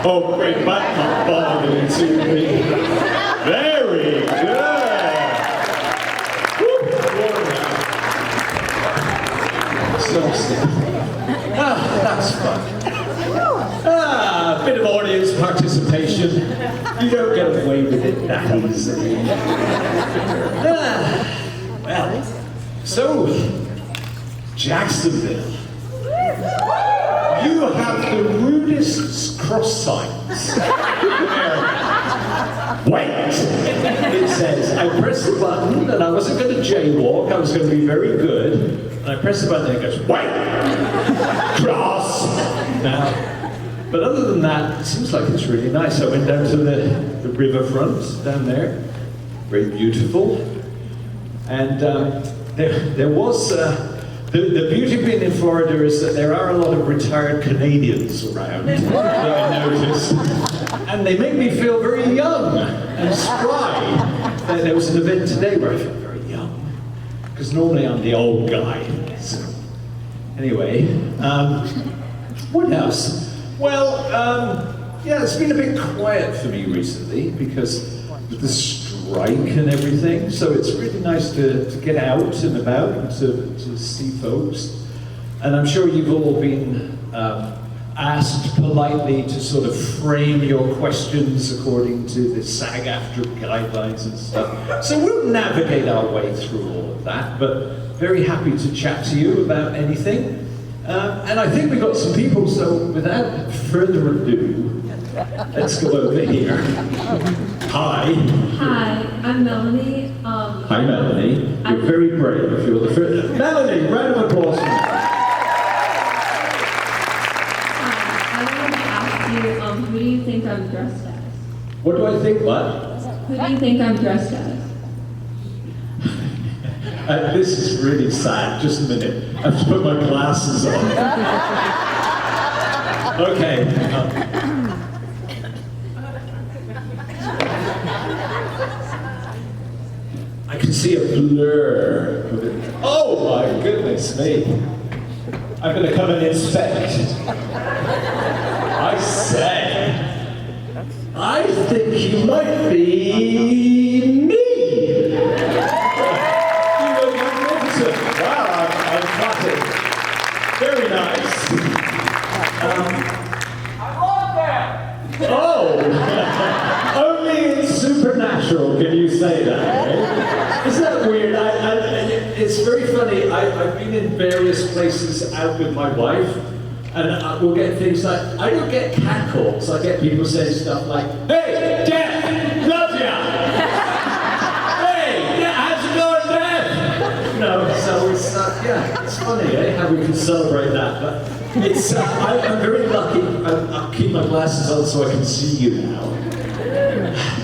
Oh, great, but not bothering to me. Very good. So stiff. That's fun. A bit of audience participation. You don't get away with it that easily. Well, so, Jacksonville. You have the rudest cross signs. Wait! It says, I pressed the button and I wasn't going to jaywalk, I was going to be very good. And I press the button and it goes, wait! Cross! Now, but other than that, it seems like it's really nice. I went down to the riverfront down there, very beautiful. And there was, the beauty of being in Florida is that there are a lot of retired Canadians around, that I noticed. And they make me feel very young and spry. There was an event today where I felt very young, because normally I'm the old guy. So, anyway, what else? Well, yeah, it's been a bit quiet for me recently because of the strike and everything. So it's really nice to get out and about and to see folks. And I'm sure you've all been asked politely to sort of frame your questions according to the SAG-AFTRA guidelines and stuff. So we'll navigate our way through all of that, but very happy to chat to you about anything. And I think we've got some people, so without further ado, let's go over here. Hi. Hi, I'm Melanie. Hi, Melanie. You're very brave. You're the first. Melanie, round of applause. I wanted to ask you, who do you think I'm dressed as? What do I think, what? Who do you think I'm dressed as? This is really sad. Just a minute. I have to put my glasses on. Okay. I can see a blur. Oh my goodness me. I'm going to come and inspect. I say, I think you might be me. Wow, I'm flattered. Very nice. I love that! Oh! Only in Supernatural can you say that, eh? Isn't that weird? It's very funny. I've been in various places out with my wife, and we'll get things like, I don't get catcalls. I get people saying stuff like, hey, Jeff, love ya! So it's, yeah, it's funny, eh, how we can celebrate that, but it's, I'm very lucky. I'll keep my glasses on so I can see you now.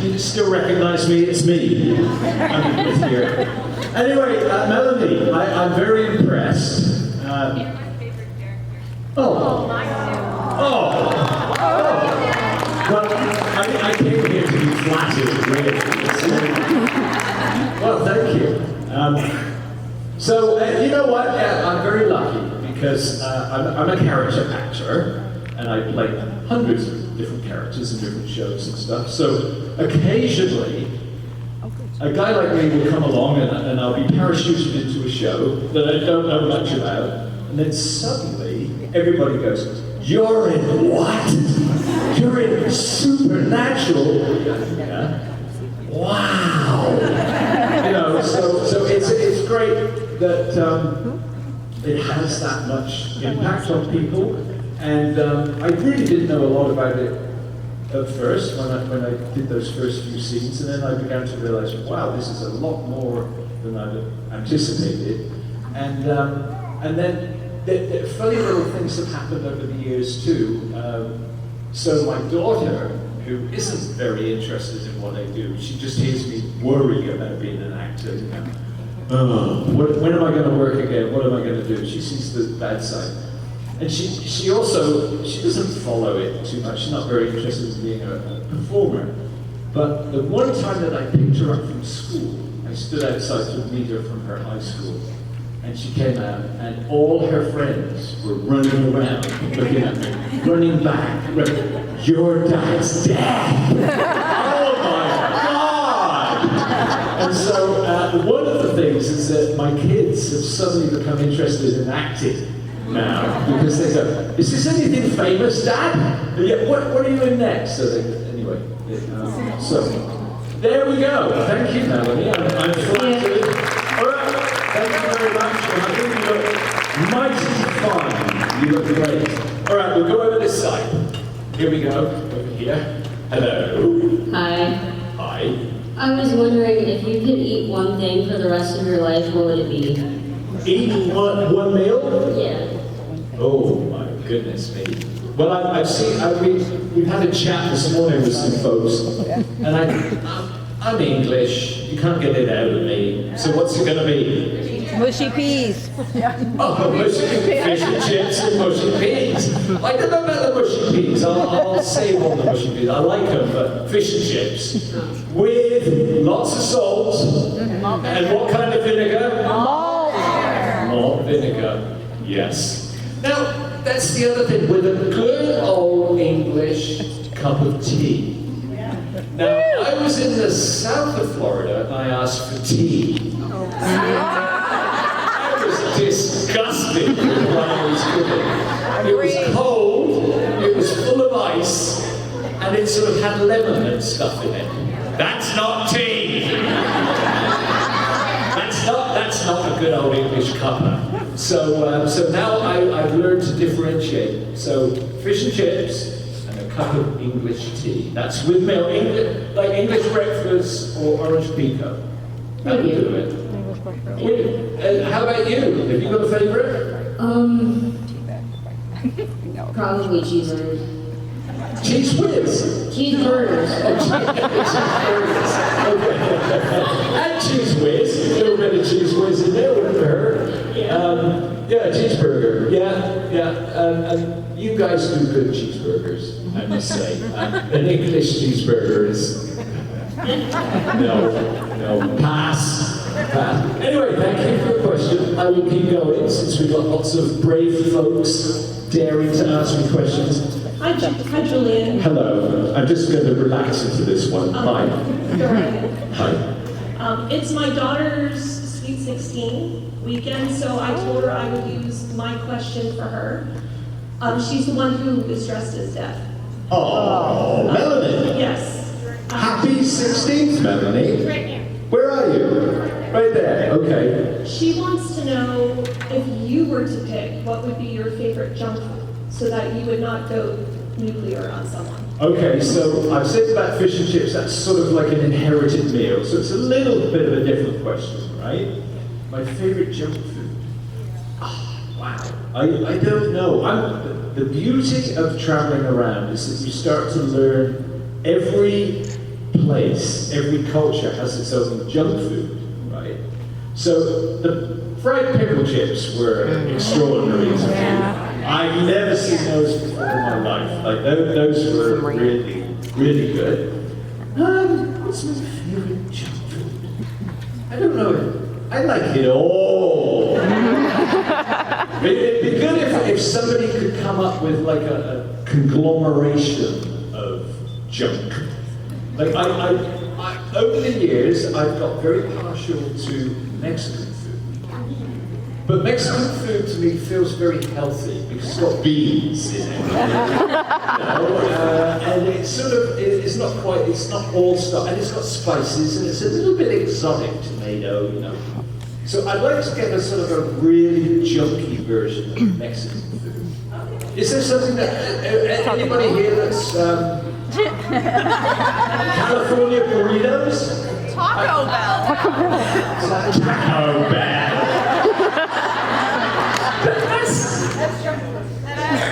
You still recognize me, it's me. I'm with here. Anyway, Melanie, I'm very impressed. You're my favorite character. Oh. Mine too. Oh. Well, I came here to be flattered, really. Well, thank you. So, you know what, I'm very lucky because I'm a character actor and I play hundreds of different characters in different shows and stuff. So, occasionally, a guy like me will come along and I'll be parachuted into a show that I don't know much about, and then suddenly everybody goes, you're in what? You're in Supernatural? Yeah. Wow! You know, so it's great that it has that much impact on people, and I really didn't know a lot about it at first when I did those first few scenes, and then I began to realize, wow, this is a lot more than I'd anticipated, and then the funny little things have happened over the years too. So my daughter, who isn't very interested in what I do, she just hears me worry about being an actor. You know? When am I going to work again? What am I going to do? She sees the bad side. And she doesn't follow it too much. She's not very interested in being a performer. But the one time that I picked her up from school, I stood outside to meet her from her high school. And she came out, and all her friends were running around, looking at me, running back. Your dad's dead! Oh my God! And so one of the things is that my kids have suddenly become interested in acting now, because they go, is this anything famous, Dad? Yeah, what are you in next? So anyway, so there we go. Thank you, Melanie. I'm flattered. All right. Thank you very much, and I think you look mighty fine. You look great. All right, we'll go over this side. Here we go, over here. Hello. Hi. Hi. I was wondering if you could eat one thing for the rest of your life, what would it be? Eat one meal? Yeah. Oh my goodness me. Well, we've had a chat this morning with some folks, and I'm English. You can't get it out of me. So what's it going to be? Mushy peas. Oh, mushy fish and chips and mushy peas. I don't know about the mushy peas. I'll save on the mushy peas. I like them, but fish and chips with lots of salt and what kind of vinegar? Malt vinegar. Yes. Now that's the other thing with a good old English cup of tea. Now I was in the south of Florida and I asked for tea. Disgusting with what I was doing. It was cold, it was full of ice, and it sort of had lemon and stuff in it. That's not tea! That's not a good old English cuppa. So now I've learned to differentiate. So fish and chips and a cup of English tea. That's with milk, like English breakfast or orange pekoe. That'll do it. How about you? Have you got a favourite? Probably cheeseburgers. Cheese whiz? Cheeseburgers. Cheeseburgers. Okay. And cheese whiz. A little bit of cheese whiz in there, wouldn't hurt. Yeah, cheeseburger. Yeah. And you guys do good cheeseburgers, I must say. An English cheeseburger is... No. Pass. Anyway, thank you for the question. I will keep going since we've got lots of brave folks daring to ask me questions. Hi, Julian. Hello. I'm just going to relax into this one. Hi. Hi. It's my daughter's Sweet 16 weekend, so I told her I would use my question for her. She's the one who is dressed as Death. Oh, Melanie. Yes. Happy 16th, Melanie. Right here. Where are you? Right there. Okay. She wants to know if you were to pick, what would be your favorite junk food, so that you would not go nuclear on someone. Okay, so I've said about fish and chips, that's sort of like an inherited meal, so it's a little bit of a different question, right? My favorite junk food? Wow. I don't know. The beauty of traveling around is that you start to learn every place, every culture has its own junk food, right? So the fried pickle chips were extraordinary to me. I've never seen those before in my life. Like those were really, really good. What's my favorite junk food? I don't know. I like it all. It'd be good if somebody could come up with like a conglomeration of junk. Like over the years, I've got very partial to Mexican food. But Mexican food to me feels very healthy because it's got beans in it. And it's sort of, it's not all stuff, and it's got spices, and it's a little bit exotic, tomato, you know. So I'd like to get a sort of a really junky version of Mexican food. Is there something that, anybody here that's, California burritos? Taco Bell. Taco Bell.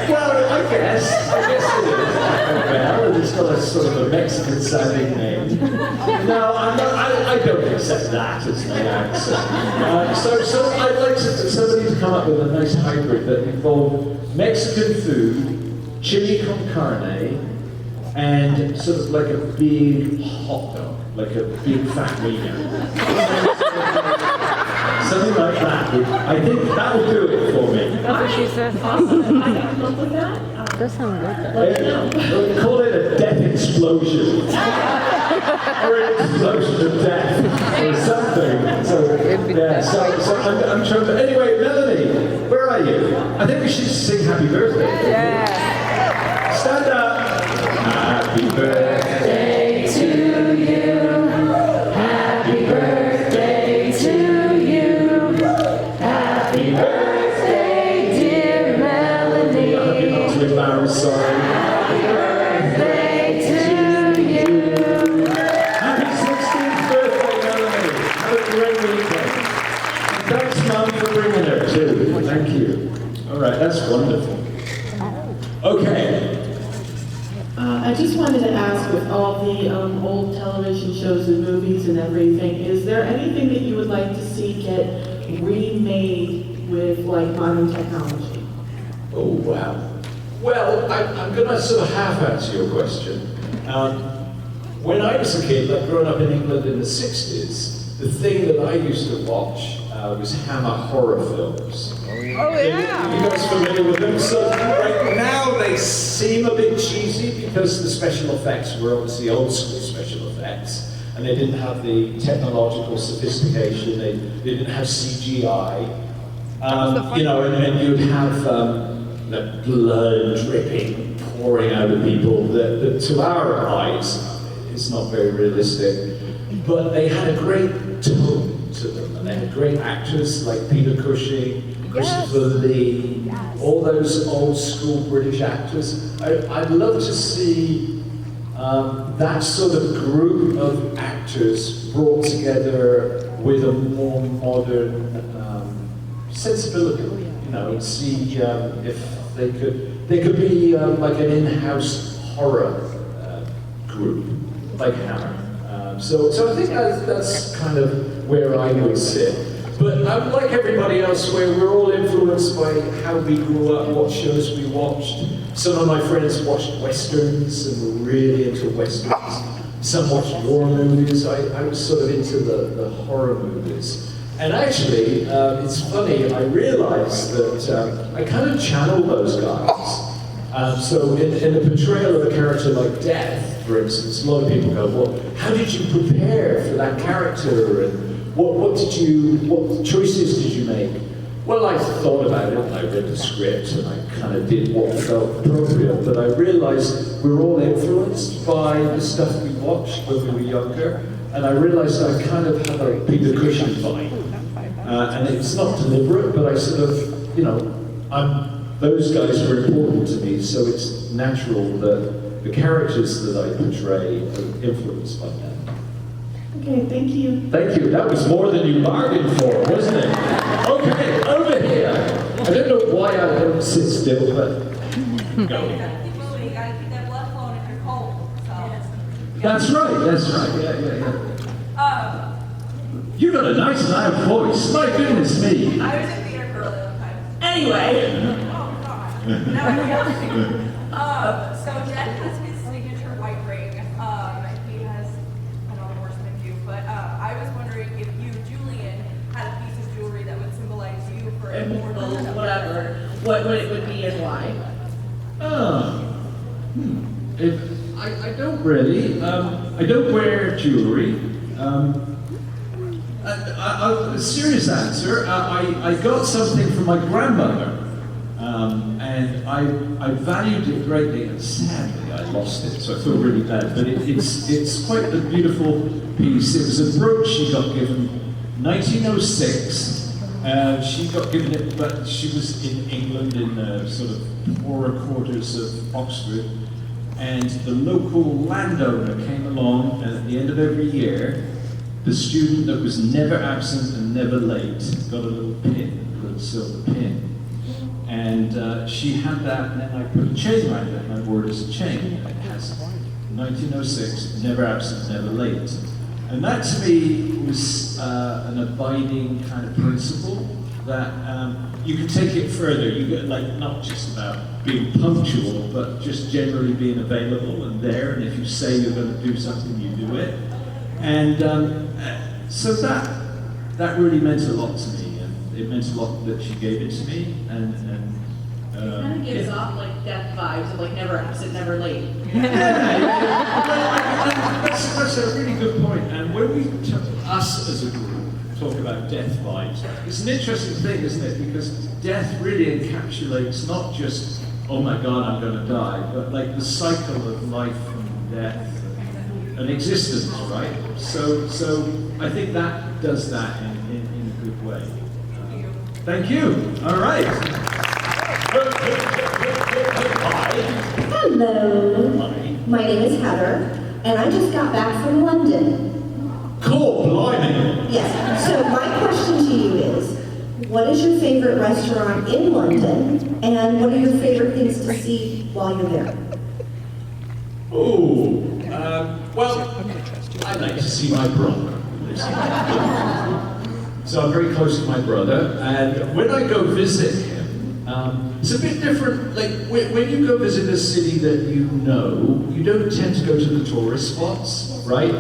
Well, I guess it is Taco Bell, and it's got a sort of a Mexican sounding name. No, I don't accept that as my answer. So I'd like somebody to come up with a nice hybrid that involved Mexican food, chili con carne, and sort of like a big hot dog, like a big fat wiener. Something like that. I think that will do it for me. That's what she said. Awesome. I can come up with that. That sounds good. Let me know. We'll call it a death explosion. Or an explosion of death. Or something. So, yeah, so I'm trying to... Anyway, Melanie, where are you? I think we should sing happy birthday. Yeah. Stand up. Happy birthday to you. Happy birthday to you. Happy birthday, dear Melanie. I hope you're not too embarrassed, sorry. Happy birthday to you. Happy 16th birthday, Melanie. Have a great weekend. And thanks, Mum, for bringing her too. Thank you. All right, that's wonderful. Okay. I just wanted to ask, with all the old television shows and movies and everything, is there anything that you would like to see get remade with like modern technology? Oh, wow. Well, I'm going to sort of half answer your question. When I was a kid, like growing up in England in the 60s, the thing that I used to watch was Hammer horror films. Oh, yeah. You guys familiar with them? So right now they seem a bit cheesy because the special effects were obviously old school special effects, and they didn't have the technological sophistication. They didn't have CGI. You know, and you'd have the blood dripping, pouring out of people. That to our eyes is not very realistic. But they had a great tone to them, and they had great actors like Peter Cushing, Christopher Lee, all those old school British actors. I'd love to see that sort of group of actors brought together with a more modern sensibility, you know, and see if they could be like an in-house horror group, like Hammer. So I think that's kind of where I would sit. But like everybody else, we're all influenced by how we grew up, what shows we watched. Some of my friends watched westerns and were really into westerns. Some watched war movies. I was sort of into the horror movies. And actually, it's funny, I realized that I kind of channel those guys. So in the portrayal of a character like Death, for instance, a lot of people go, well, how did you prepare for that character? And what choices did you make? Well, I thought about it, and I read the script, and I kind of did what felt appropriate, but I realized we're all influenced by the stuff we watched when we were younger, and I realized I kind of have a Peter Cushing vibe. And it's not deliberate, but I sort of, you know, those guys were important to me, so it's natural that the characters that I portray are influenced by them. Okay, thank you. Thank you. That was more than you bargained for, wasn't it? Okay, over here. I don't know why I don't sit still, but go. You gotta keep that blood flowing if you're cold. So. That's right. Yeah. You got a nice loud voice. My goodness me. I was in theater for a long time. Anyway, Oh God. No. So Jen has his signature white ring. He has another worse than you, but I was wondering if you, Julian, had a piece of jewelry that would symbolize you for immortal, whatever, what it would be and why. I don't really. I don't wear jewelry. A serious answer. I got something from my grandmother, and I valued it greatly. And sadly, I lost it, so I feel really bad. But it's quite a beautiful piece. It was a brooch she got given, 1906. She got given it, but she was in England in the sort of poorer quarters of Oxford, and the local landowner came along, and at the end of every year, the student that was never absent and never late got a little pin, a little silver pin. And she had that, and then I put a chain around it, and I wore it as a chain. And it has 1906, never absent, never late. And that to me was an abiding kind of principle that you can take it further. You get like not just about being punctual, but just generally being available and there. And if you say you're going to do something, you do it. And so that really meant a lot to me, and it meant a lot that she gave it to me, and It kind of gives off like death vibes of like never absent, never late. That's a really good point. And when we, us as a group, talk about death vibes, it's an interesting thing, isn't it? Because death really encapsulates not just, oh my God, I'm going to die, but like the cycle of life and death and existence, right? So I think that does that in a good way. Thank you. All right. Hi. Hello. Hi. My name is Heather, and I just got back from London. Cool, blimey. Yes. So my question to you is, what is your favorite restaurant in London, and what are your favorite things to see while you're there? Oh, well, I like to see my brother. So I'm very close to my brother, and when I go visit him, it's a bit different. Like when you go visit a city that you know, you don't tend to go to the tourist spots, right?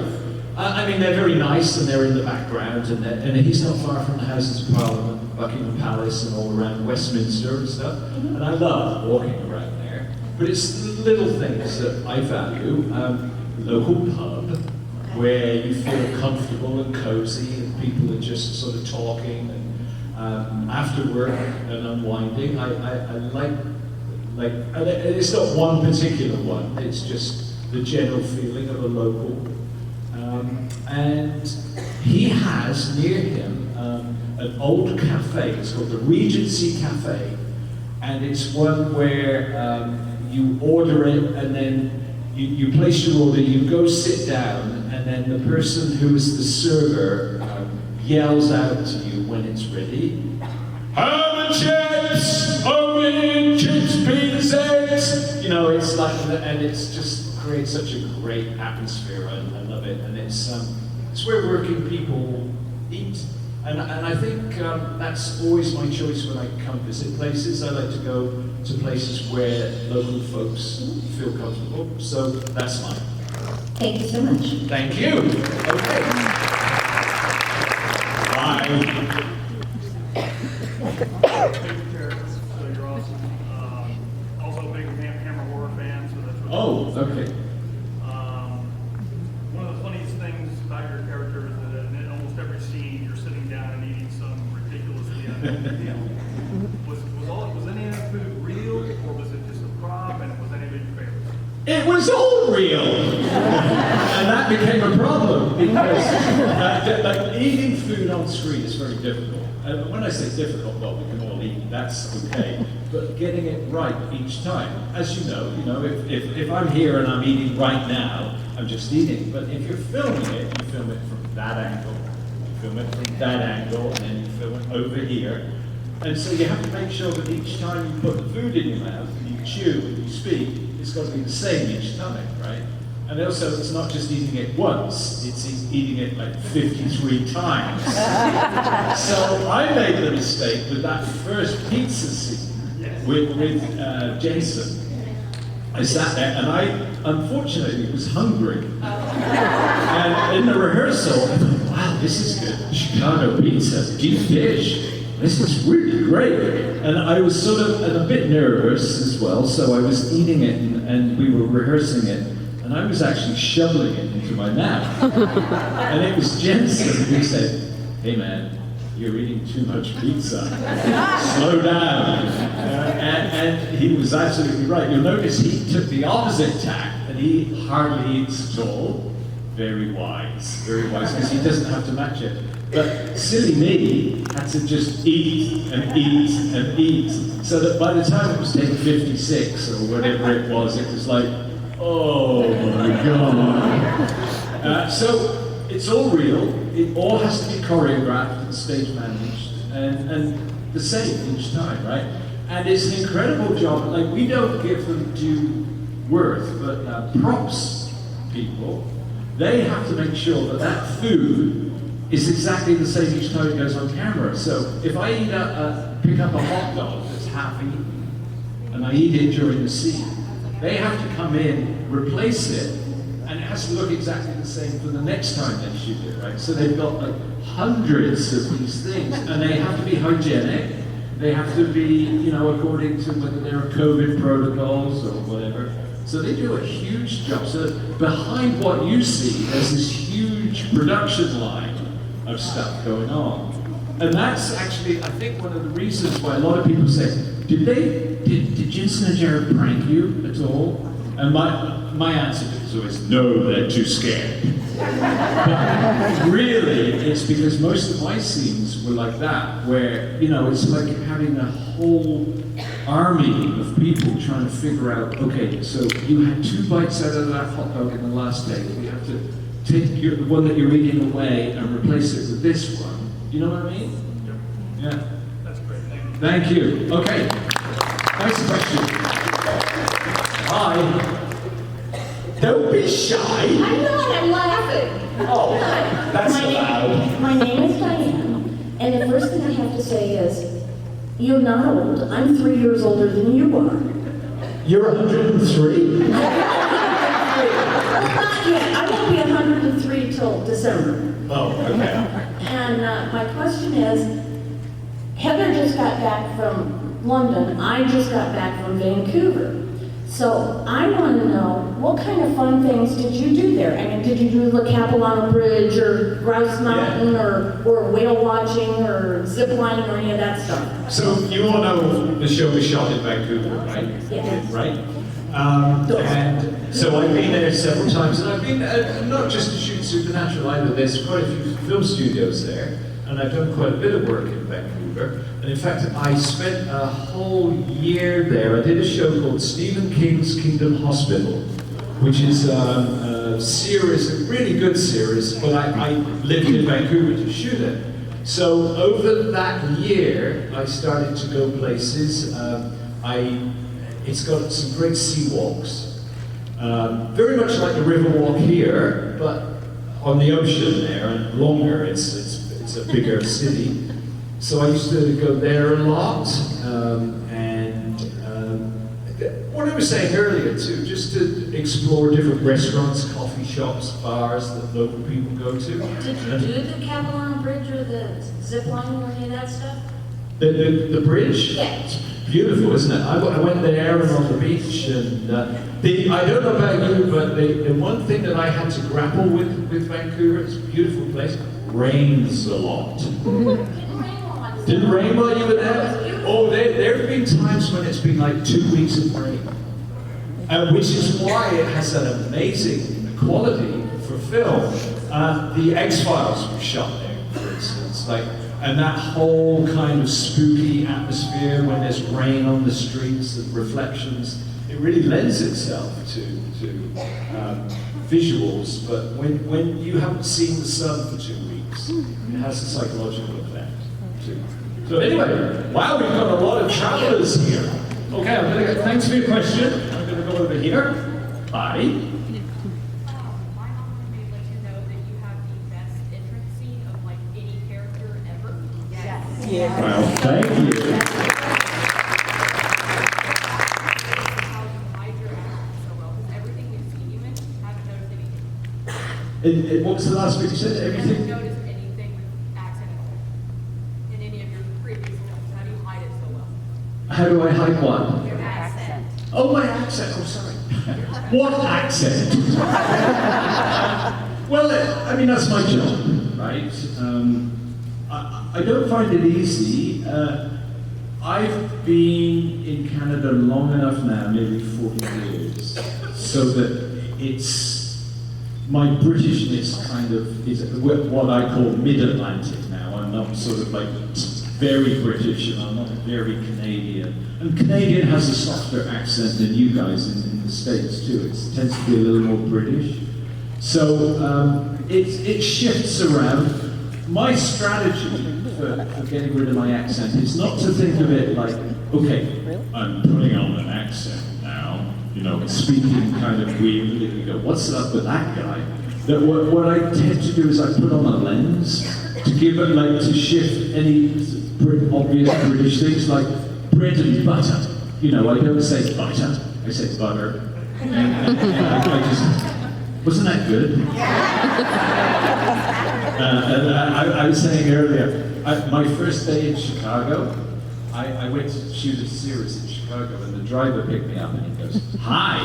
I mean, they're very nice and they're in the background, and he's not far from the Houses of Parliament, Buckingham Palace, and all around Westminster and stuff. And I love walking around there. But it's the little things that I value. Local pub, where you feel comfortable and cozy, and people are just sort of talking, and after work and unwinding. I like, and it's not one particular one, it's just the general feeling of a local. And he has near him an old cafe, it's called the Regency Cafe, and it's one where you order it and then you place your order, you go sit down, and then the person who is the server yells out to you when it's ready. Ham and chips! Open chips, beans, eggs! You know, it's like, and it's just creates such a great atmosphere. I love it, and it's where working people eat. And I think that's always my choice when I come visit places. I like to go to places where local folks feel comfortable. So that's mine. Thank you so much. Thank you. Okay. Bye. So you're awesome. Also a big Hammer horror fan, so that's really Oh, cool. okay. One of the funniest things about your character is that in almost every scene you're sitting down and eating some ridiculously unhealthy meal. Was any of that food real, or was it just a prop, and was any of it your favorite? It was all real, and that became a problem because like eating food on screen is very difficult. And when I say difficult, well, we can all eat. That's okay. But getting it right each time, as you know, if I'm here and I'm eating right now, I'm just eating. But if you're filming it, you film it from that angle, you film it from that angle, and then you film it over here. And so you have to make sure that each time you put the food in your mouth, and you chew and you speak, it's got to be the same each time, right? And also, it's not just eating it once, it's eating it like 53 times. So I made the mistake with that first pizza scene with Jason. I sat there and I, unfortunately, was hungry. And in the rehearsal, I thought, wow, this is good. Chicago pizza, deep dish. This is really great. And I was sort of a bit nervous as well, so I was eating it and we were rehearsing it. And I was actually shoveling it into my mouth. And it was Jensen who said, hey man, you're eating too much pizza. Slow down. And he was absolutely right. You'll notice he took the opposite tack, and he hardly eats at all. Very wise, because he doesn't have to match it. But silly me had to just eat and eat and eat, so that by the time it was take 56 or whatever it was like, oh my God. So it's all real, it all has to be choreographed and stage managed, and the same each time, right? And it's an incredible job. Like, we don't give them due worth, but props people, they have to make sure that that food is exactly the same each time it goes on camera. So if I pick up a hot dog that's half eaten, and I eat it during the scene, they have to come in, replace it, and it has to look exactly the same for the next time they shoot it, right? So they've got like hundreds of these things, and they have to be hygienic. They have to be, you know, according to whether there are COVID protocols or whatever. So they do a huge job. So behind what you see, there's this huge production line of stuff going on. And that's actually, I think, one of the reasons why a lot of people say, did Jensen and Jared prank you at all? And my answer is always, no, they're too scared. But really, it's because most of my scenes were like that, where, you know, it's like having a whole army of people trying to figure out, okay, so you had 2 bites out of that hot dog in the last day. We have to take the one that you're eating away and replace it with this one. You know what I mean? Yeah. That's great, Thank you. Okay. Next question. Hi. Don't be shy. I'm not, I'm laughing. Oh, that's allowed. My name is Diane, and the first thing I have to say is, you're not old. I'm 3 years older than you are. You're 103? Well, not yet. I won't be 103 till December. Oh, okay. And my question is, Heather just got back from London. I just got back from Vancouver. So I want to know, what kind of fun things did you do there? I mean, did you do the Capilano Bridge or Grouse Mountain or whale watching or zip lining or any of that stuff? So you all know the show was shot in Vancouver, right? Yes. Right? And so I've been there several times, and I've been not just to shoot Supernatural either. There's quite a few film studios there, and I've done quite a bit of work in Vancouver. And in fact, I spent a whole year there. I did a show called Stephen King's Kingdom Hospital, which is a series, a really good series, but I lived in Vancouver to shoot it. So over that year, I started to go places. It's got some great sea walks, very much like the river walk here, but on the ocean there, and longer. It's a bigger city. So I used to go there a lot, and what I was saying earlier too, just to explore different restaurants, coffee shops, bars that local people go to. Did you do the Capilano Bridge or the zip lining or any of that stuff? The bridge? Yeah. It's beautiful, isn't it? I went there and on the beach, and I don't know about you, but the one thing that I had to grapple with Vancouver, it's a beautiful place, rains a lot. Didn't rain while you were there? Oh, there have been times when it's been like 2 weeks of rain, which is why it has that amazing quality for film. The X-Files was shot there, for instance, and that whole kind of spooky atmosphere when there's rain on the streets and reflections, it really lends itself to visuals. But when you haven't seen the sun for 2 weeks, it has a psychological effect too. So anyway, wow, we've got a lot of travelers here. Okay, thanks for your question. I'm going to go over here. Bye. My mom may let you know that you have the best entrance scene of like any character ever. Yes. Well, thank you. How you hide your accent so well, because everything we've seen you in, haven't noticed anything. What was the last bit you said? Haven't Everything? noticed anything with accent at all. In any of your previous films, how do you hide it so well? How do I hide what? Your accent. Oh, my accent. Oh, sorry. What accent? Well, I mean, that's my job, right? I don't find it easy. I've been in Canada long enough now, maybe 40 years, so that my Britishness kind of is what I call mid-Atlantic now. I'm not sort of like very British, and I'm not very Canadian. And Canadian has a softer accent than you guys in the States too. It tends to be a little more British. So it shifts around. My strategy for getting rid of my accent is not to think of it like, okay, I'm putting on an accent now, you know, speaking kind of weirdly. You go, what's up with that guy? That what I tend to do is I put on a lens to give it, like, to shift any obvious British things like bread and butter. You know, I don't say butter, I say butter. And I just Wasn't that good? And I was saying earlier, my first day in Chicago, I went to shoot a series in Chicago, and the driver picked me up and he goes, "Hi,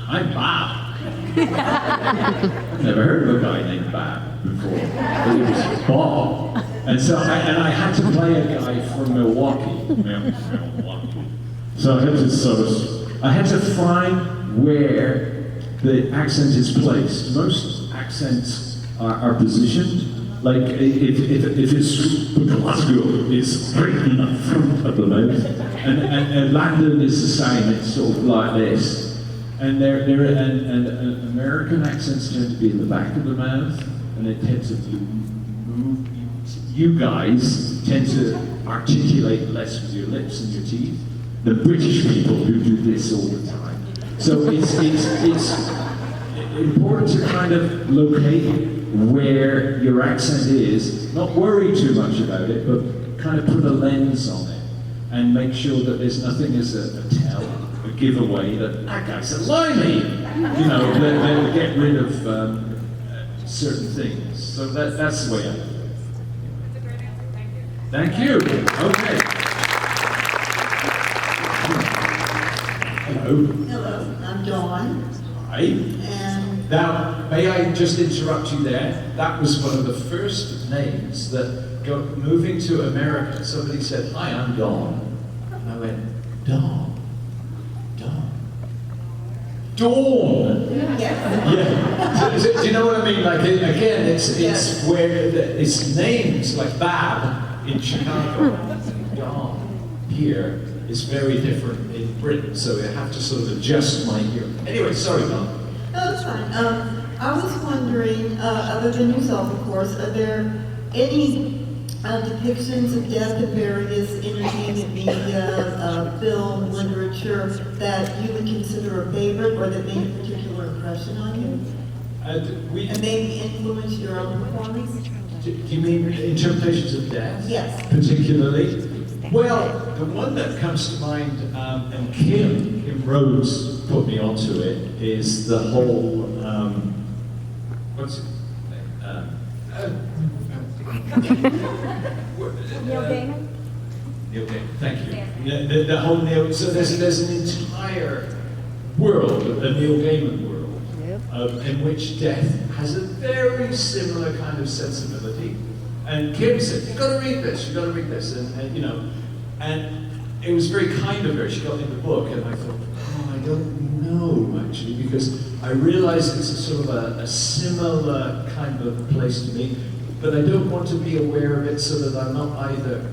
I'm Bob." I've never heard of a guy named Bob before, but it was Bob. And so I had to play a guy from Milwaukee. So I had to find where the accent is placed. Most accents are positioned. Like if it's Glasgow, it's right in the front of the mouth, and London is the same. It's sort of like this. And American accents tend to be in the back of the mouth, and they tend to move. You guys tend to articulate less with your lips and your teeth than British people who do this all the time. So it's important to kind of locate where your accent is, not worry too much about it, but kind of put a lens on it and make sure that there's nothing as a tell, a giveaway that guy's a limey. You know, they'll get rid of certain things. So that's the way I do it. It's a great answer. Thank you. Thank you. Okay. Hello. Hello, I'm Dawn. Hi. And Now, may I just interrupt you there? That was one of the first names that moving to America, somebody said, "Hi, I'm Dawn." And I went, "Dawn? Dawn? Dawn?" yes, Yeah. Do you know what I mean? Like, again, it's where it's names like Bab in Chicago, and Dawn here is very different in Britain, so I have to sort of adjust my hearing. Anyway, sorry, Dawn. no, it's fine. I was wondering, other than yourself, of course, are there any depictions of death in various entertainment media, film, literature that you would consider a favorite or that made a particular impression on you? And maybe influence your own performance? Do you mean interpretations of death? Yes. Particularly? Well, the one that comes to mind, and Kim Rhodes put me onto it, is the whole, what's it? Neil Gaiman? Neil Gaiman, thank you. The whole Neil, so there's an entire world, a Neil Gaiman world, in which death has a very similar kind of sensibility. And Kim said, "You've got to read this, you've got to read this," and you know, and it was very kind of her. She got me the book, and I thought, oh, I don't know actually, because I realized it's a sort of a similar kind of place to me, but I don't want to be aware of it so that I'm not either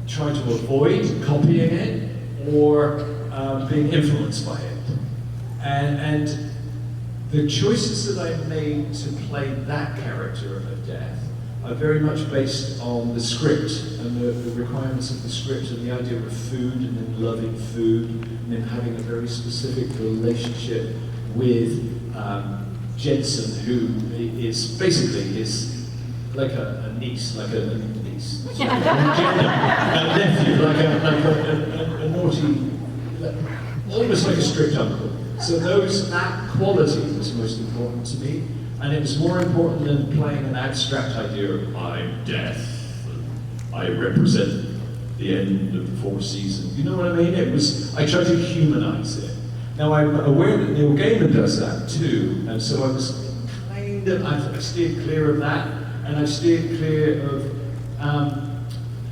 trying to avoid copying it or being influenced by it. And the choices that I made to play that character of death are very much based on the script and the requirements of the script and the idea of food and then loving food and then having a very specific relationship with Jensen, who is basically like a niece, like a niece, sorry, a nephew, like a naughty, almost like a strict uncle. So that quality was most important to me. And it was more important than playing an abstract idea of I'm death, I represent the end of the fourth season. You know what I mean? I tried to humanize it. Now I'm aware that Neil Gaiman does that too, and so I was I steered clear of that, and I steered clear of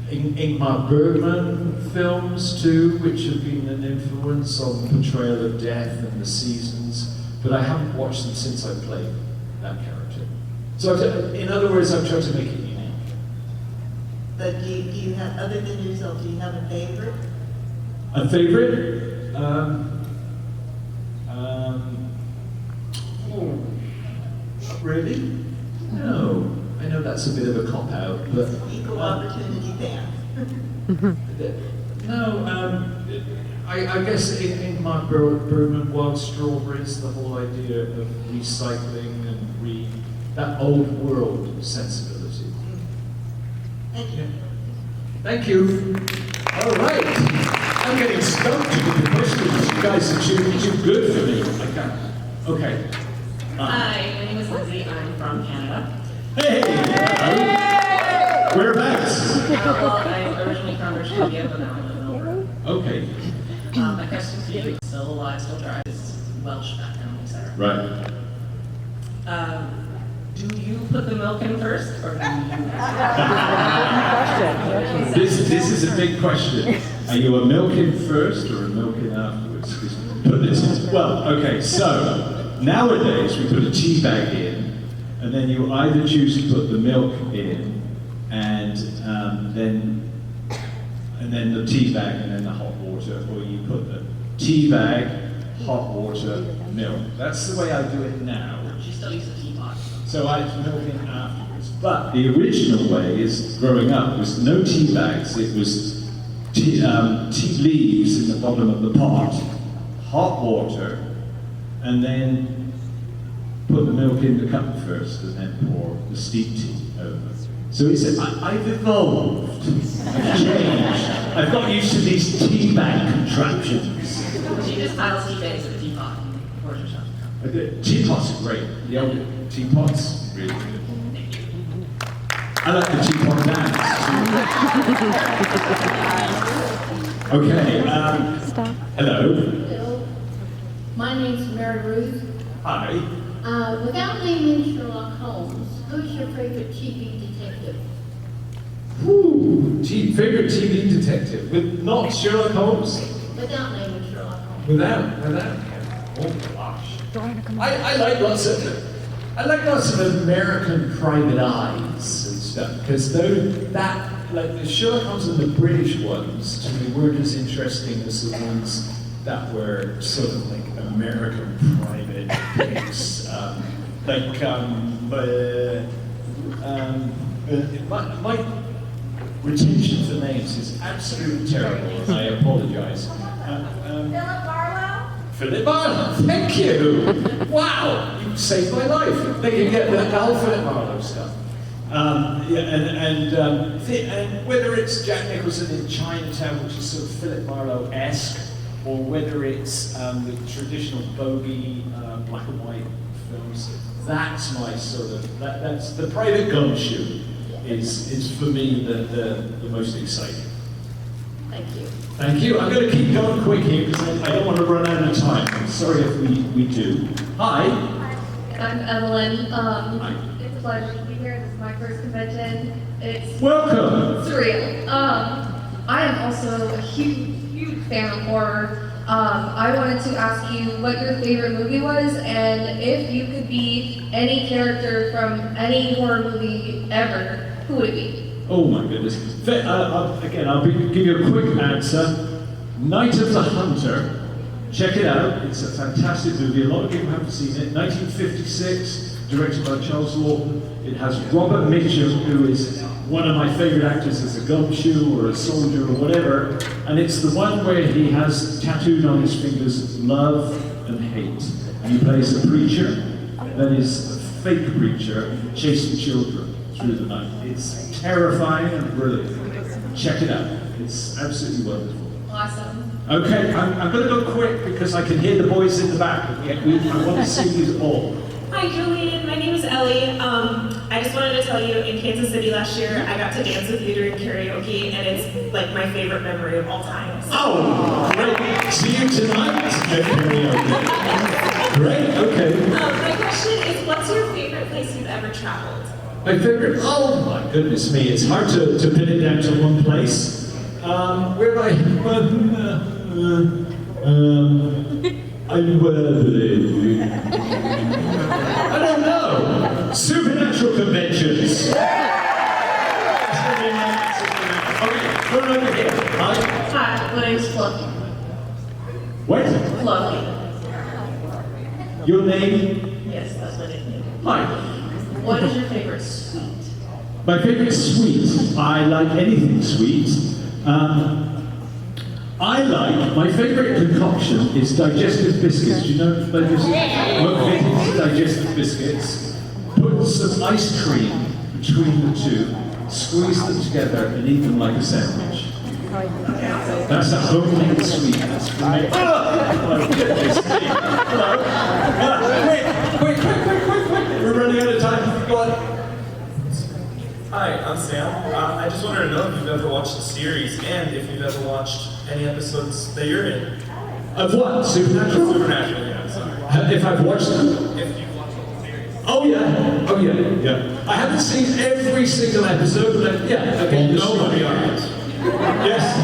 Ingmar Bergman films too, which have been an influence on the portrayal of death and the seasons, but I haven't watched them since I played that character. So in other words, I've tried to make it unique. But do you have, other than yourself, do you have a favorite? A favorite? Not really? No. I know that's a bit of a cop-out, but... Equal opportunity fan. No, I guess in Mark Bergman, Wild Strawberries, the whole idea of recycling and that old world sensibility. Thank you. Thank you. All right. I'm getting stumped with the questions. You guys are too good for me. I can't. Okay. Hi, my name is Lindsay. I'm from Canada. Hey! Whereabouts? Well, I'm originally from British Columbia, but now I live in Alberta. Okay. My question to you is still alive, still drives, Welsh background, etc. Right. Do you put the milk in first, or do you? This is a big question. Are you a milk in first or a milk in afterwards? Put this. Well, okay. So nowadays we put a tea bag in, and then you either choose to put the milk in, and then the tea bag, and then the hot water, or you put the tea bag, hot water, milk. That's the way I do it now. She still uses a teapot. So I milk in afterwards. But the original way is, growing up, was no tea bags. It was tea leaves in the bottom of the pot, hot water, and then put the milk in the cup first, and then pour the steep tea over. So he said, I've evolved, I've changed. I've got used to these tea bag contraptions. She just piles tea bags in a teapot and pours herself. Teapots are great. The older teapots, really good. I like the teapot dance. Okay, hello. Hello. My name's Mary Ruth. Hi. Without naming Sherlock Holmes, who's your favorite TV detective? Favorite TV detective? With not Sherlock Holmes? Without naming Sherlock Holmes. Without. Oh gosh. I like lots of American private eyes and stuff, because like the Sherlock Holmes and the British ones to me weren't as interesting as the ones that were sort of like American private things. My retention for names is absolutely terrible, and I apologize. Philip Barlow? Philip Barlow, thank you! Wow, you saved my life. They can get the whole Philip Barlow stuff. And whether it's Jack Nicholson in Chinatown, which is sort of Philip Barlow-esque, or whether it's the traditional bogey black and white films, that's my sort of, that's the Private Gumshoe is for me the most exciting. Thank you. Thank you. I'm going to keep going quick here because I don't want to run out of time. I'm sorry if we do. Hi. I'm Evelyn. It's a pleasure to be here. This is my first convention. It's Welcome. surreal. I am also a huge fan of horror. I wanted to ask you what your favorite movie was, and if you could be any character from any horror movie ever, who would it be? Oh my goodness. Again, I'll give you a quick answer. Night of the Hunter. Check it out. It's a fantastic movie. A lot of people haven't seen it. 1956, directed by Charles Lawton. It has Robert Mitchum, who is one of my favorite actors as a gumshoe or a soldier or whatever. And it's the one where he has tattooed on his fingers love and hate. And he plays a preacher that is a fake preacher chasing children through the night. It's terrifying and brilliant. Check it out. It's absolutely wonderful. Awesome. Okay, I'm going to go quick because I can hear the boys in the back. I want to see you all. Hi Julian, my name is Ellie. I just wanted to tell you, in Kansas City last year, I got to dance with you during karaoke, and it's like my favorite memory of all time. So. Oh, great. See you tonight at karaoke. Great, okay. My question is, what's your favorite place you've ever traveled? My favorite? Oh my goodness me, it's hard to pin it down to one place. Where have I don't know. Supernatural conventions. Okay, come over here. Hi. Hi, my name's Fluffy. What? Fluffy. Your name? Yes, that's my nickname. Hi. What is your favorite sweet? My favorite sweet? I like anything sweet. My favorite concoction is digestive biscuits. Do you know digestive biscuits? Put some ice cream between the two, squeeze them together, and eat them like a sandwich. That's a homemade sweet. That's for me. Oh, my goodness me. Hello. Quick. Sam. I just wanted to know if you've ever watched the series and if you've ever watched any episodes that you're in. Of what? Supernatural? Supernatural, yeah, sorry. If I've watched them? If you've watched the whole series. Oh yeah. I haven't seen every single episode, but yeah. Okay. Well, nobody has. Yes.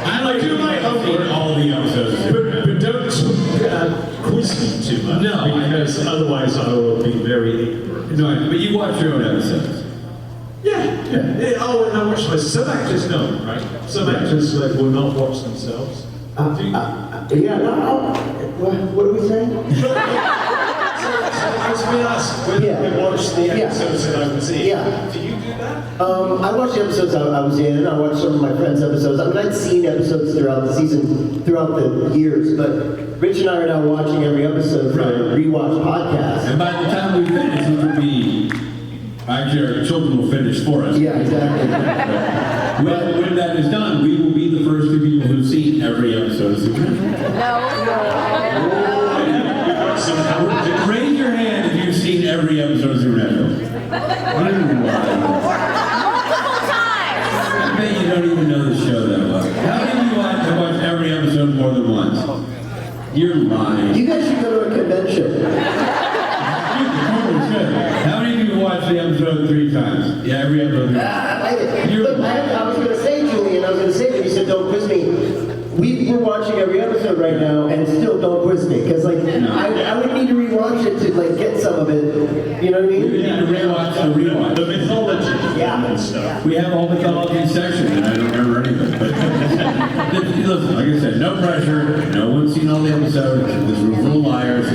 I like do my homework. all the episodes. But don't quiz me too much. No, because otherwise I will be very ignorant. No, but you watch your own episodes. Yeah. Oh, and I watch this. Some actors know, right? Some actors will not watch themselves. Yeah, no, what are we saying? As we asked whether we watched the episodes that I was in. Yeah. Do you do that? I watched the episodes I was in. I watched some of my friends' episodes. I mean, I'd seen episodes throughout the season, throughout the years, but Rich and I are now watching every episode for a rewatch podcast. And by the time we finish, it will be, actually our children will finish for us. Yeah, exactly. When that is done, we will be the first two people who've seen every episode of Supernatural. Raise your hand if you've seen every episode of Supernatural. I bet you don't even know the show that well. How many of you have watched every episode more than once? You're lying. You guys should go to a convention. How many of you watched the episode 3 times? Yeah, every episode 3 times. Look, I was going to say, Julian, when you said don't quiz me, we're watching every episode right now, and still don't quiz me, because I would need to rewatch it to get some of it. You know what I mean? We need to rewatch the rewatch. The mythology. Yeah. Stuff. We have all mythology section, and I don't remember anything. But listen, like I said, no pressure. No one's seen all the episodes. This room full of liars.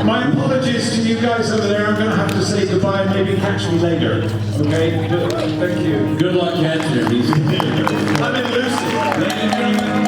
My apologies to you guys over there. I'm going to have to say goodbye and maybe catch me later. Okay? Thank you. Good luck catching him. I'm in Lucy.